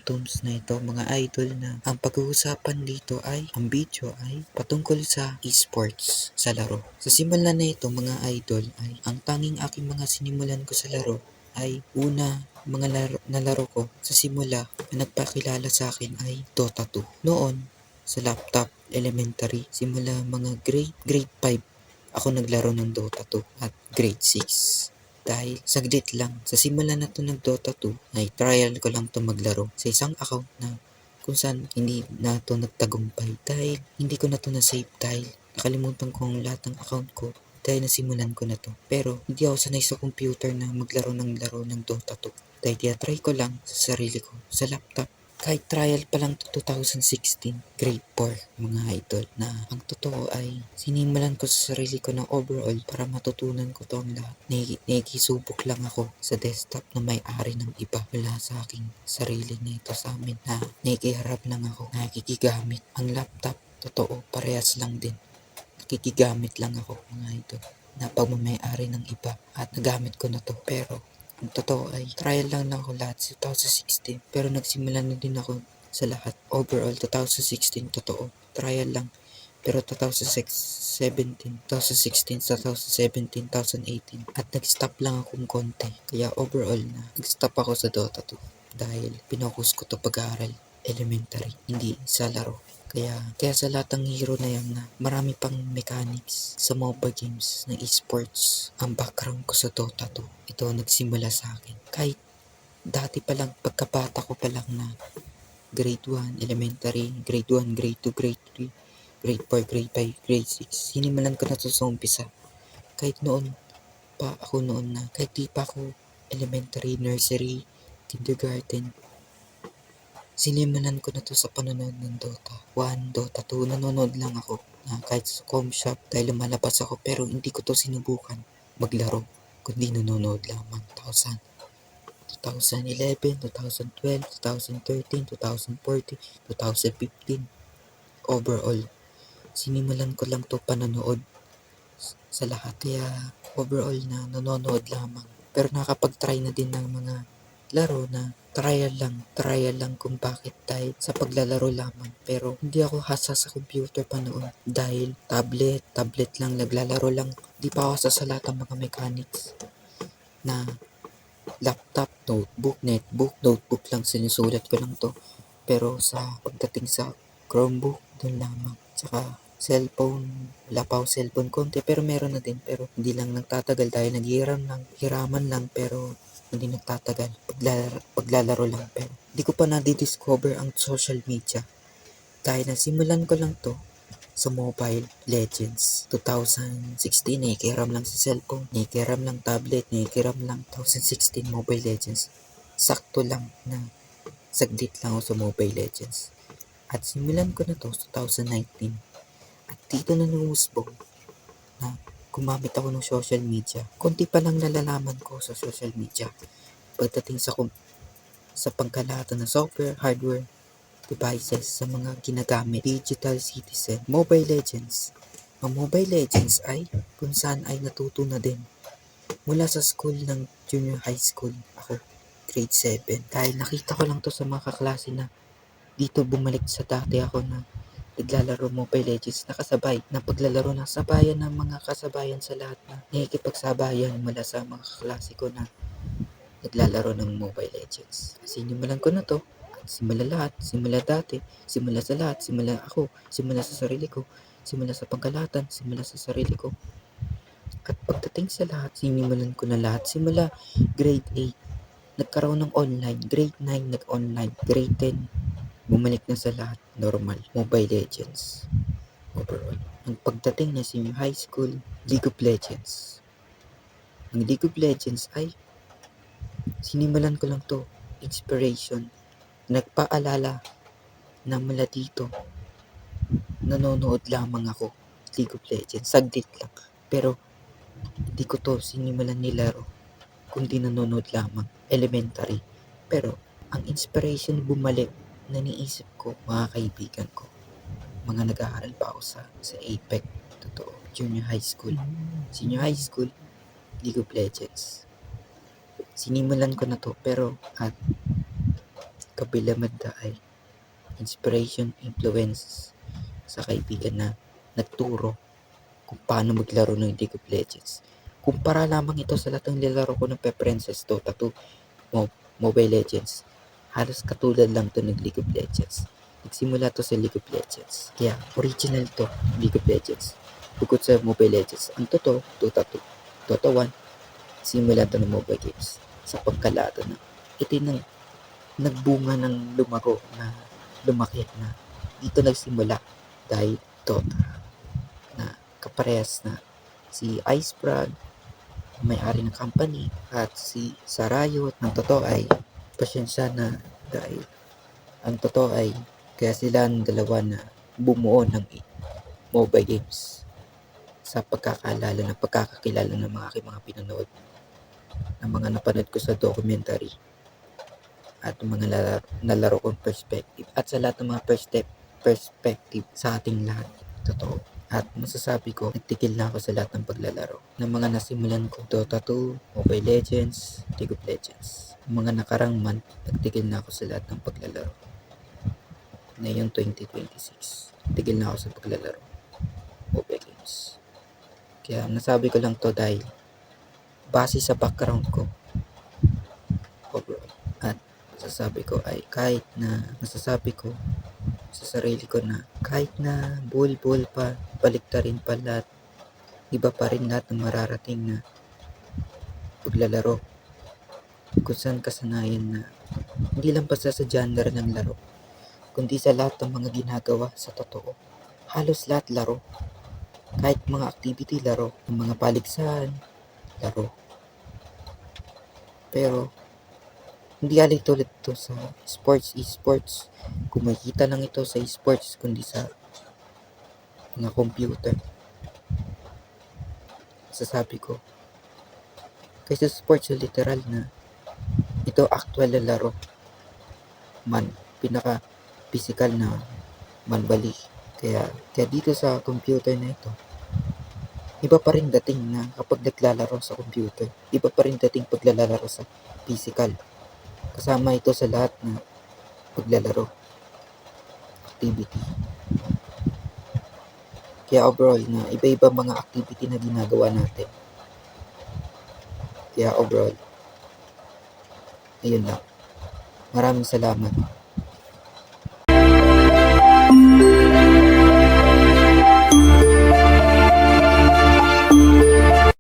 Tomtoms na ito mga idol, na ang pag-uusapan dito ay, ang video ay patungkol sa esports sa laro. Sa simulan na ito mga idol ay ang tanging aking mga sinimulan ko sa laro ay una, mga nalaro ko sa simula na nagpakilala sa akin ay Dota 2. Noon sa laptop elementary, simula mga grade 5 ako naglaro ng Dota 2 at grade 6. Dahil saglit lang, sa simula na to ng Dota 2 ay trial ko lang to maglaro sa isang account na kung saan hindi na to nagtagumpay dahil hindi ko na to na-save dahil nakalimutan ko ang lahat ng account ko dahil nasimulan ko na to. Pero hindi ako sanay sa computer na maglaro ng Dota 2 dahil try ko lang sa sarili ko sa laptop. Kahit trial pa lang to 2016, grade 4 mga idol, na ang totoo ay sinimulan ko sa sarili ko ng overall para matutunan ko to ang lahat. Nakikisubok lang ako sa desktop na may-ari ng iba. Wala sa aking sarili na ito sa amin na nakikiharap lang ako, nakikigamit. Ang laptop, totoo, parehas lang din. Nakikigamit lang ako mga idol na pagmamayari ng iba at nagamit ko na to. Pero ang totoo ay trial lang ako lahat sa 2016 pero nagsimula na din ako sa lahat. Overall 2016 totoo, trial lang. Pero 2016, 2017, 2018 at nag-stop lang akong konti. Kaya overall na nag-stop ako sa Dota 2 dahil pinokus ko to pag-aaral elementary, hindi sa laro. Kaya sa lahat ng hero na yan na marami pang mechanics sa mobile games ng esports, ang background ko sa Dota 2. Ito nagsimula sa akin. Kahit dati pa lang, pagkabata ko pa lang na grade 1, elementary, grade 1, grade 2, grade 3, grade 4, grade 5, grade 6. Sinimulan ko na to sa umpisa. Kahit noon na, kahit di pa ako elementary, nursery, kindergarten, sinimulan ko na to sa panonood ng Dota 1, Dota 2. Nanonood lang ako na kahit sa com shop dahil lumalabas ako pero hindi ko to sinubukan maglaro kundi nanonood lamang. 2011, 2012, 2013, 2014, 2015. Overall, sinimulan ko lang to panonood sa lahat. Kaya overall na nanonood lamang. Pero nakapag-try na din ng mga laro na trial lang kung bakit dahil sa paglalaro lamang. Pero hindi ako hasa sa computer pa noon dahil tablet lang, naglalaro lang. Di pa ako sa lahat ng mga mechanics na laptop, notebook lang, sinusulat ko lang to. Pero sa pagdating sa Chromebook, dun lamang. Tsaka cellphone, wala pa ako cellphone konti pero meron na din, pero hindi lang nagtatagal dahil hiraman lang pero hindi nagtatagal. Paglalaro lang, pero hindi ko pa na-discover ang social media dahil nasimulan ko lang to sa Mobile Legends 2016. Nakikiram lang sa cellphone, nakikiram lang tablet, nakikiram lang 2016 Mobile Legends. Sakto lang na saglit lang ako sa Mobile Legends. At simulan ko na to sa 2019. At dito na numusbong na gumamit ako ng social media. Konti pa lang nalalaman ko sa social media pagdating sa pangkalahatan ng software, hardware, devices sa mga ginagamit. Digital Citizen, Mobile Legends. Ang Mobile Legends ay kung saan ay natuto na din mula sa school ng junior high school. Ako, grade 7. Dahil nakita ko lang to sa mga kaklase na dito bumalik sa dati ako na naglalaro Mobile Legends na kasabay na paglalaro ng sabayan ng mga kasabayan sa lahat na nakikipagsabayan mula sa mga kaklase ko na naglalaro ng Mobile Legends. Sinimulan ko na to. Simula dati, simula sa lahat, simula ako, simula sa sarili ko, simula sa pangkalahatan, simula sa sarili ko. At pagdating sa lahat, sinimulan ko na lahat. Simula grade 8, nagkaroon ng online. Grade 9, nag-online. Grade 10, bumalik na sa lahat. Normal, Mobile Legends. Overall. Ang pagdating na senior high school, League of Legends. Ang League of Legends ay sinimulan ko lang to, inspiration. Nagpaalala na mula dito, nanonood lamang ako League of Legends, saglit lang. Pero hindi ko to sinimulan nilaro, kundi nanonood lamang, elementary. Pero ang inspiration bumalik na niisip ko, mga kaibigan ko, mga nag-aaral pa ako sa APEC, totoo, junior high school, senior high school, League of Legends. Sinimulan ko na to pero at kabilamad ay inspiration, influence sa kaibigan na nagturo kung paano maglaro ng League of Legends. Kumpara lamang ito sa lahat ng nilalaro ko ng preferences, Dota 2, Mobile Legends. Halos katulad lang to ng League of Legends. Nagsimula to sa League of Legends. Kaya original to, League of Legends. Bukod sa Mobile Legends, ang totoo, Dota 2, Dota 1, simula to ng mobile games. Sa pagkalado na ito nang nagbunga ng lumago na lumaki na dito nagsimula dahil Dota na kaparehas na si Iceberg, may-ari ng company, at si Sarayot. Ang totoo ay pasensya na dahil ang totoo ay kaya sila ang dalawa na bumuo ng mobile games sa pagkakakilala ng mga aking mga pinanood ng mga napanood ko sa documentary at mga nalaro kong perspective at sa lahat ng mga perspective sa ating lahat. Totoo. At masasabi ko, nagtigil na ako sa lahat ng paglalaro ng mga nasimulan ko. Dota 2, Mobile Legends, League of Legends. Mga nakarang month, nagtigil na ako sa lahat ng paglalaro. Ngayon 2026, tigil na ako sa paglalaro mobile games. Kaya nasabi ko lang to dahil base sa background ko overall. At masasabi ko ay nasasabi ko sa sarili ko na kahit na bull pa, baliktarin pa lahat, iba pa rin lahat ng mararating na paglalaro kung saan kasanayan na hindi lang basta sa genre ng laro, kundi sa lahat ng mga ginagawa sa totoo. Halos lahat laro. Kahit mga activity, laro. Ng mga paligsahan, laro. Pero hindi alay tulad ito sa esports. Kung makikita lang ito sa esports, kundi sa mga computer. Sasabi ko, kaysa sports literal na ito actual na laro. Pinaka physical na manbali. Kaya dito sa computer na ito, iba pa rin dating na kapag naglalaro sa computer. Iba pa rin dating paglalaro sa physical. Kasama ito sa lahat na paglalaro, activity. Kaya overall na iba-iba mga activity na ginagawa natin. Kaya overall, ayun lang. Maraming salamat.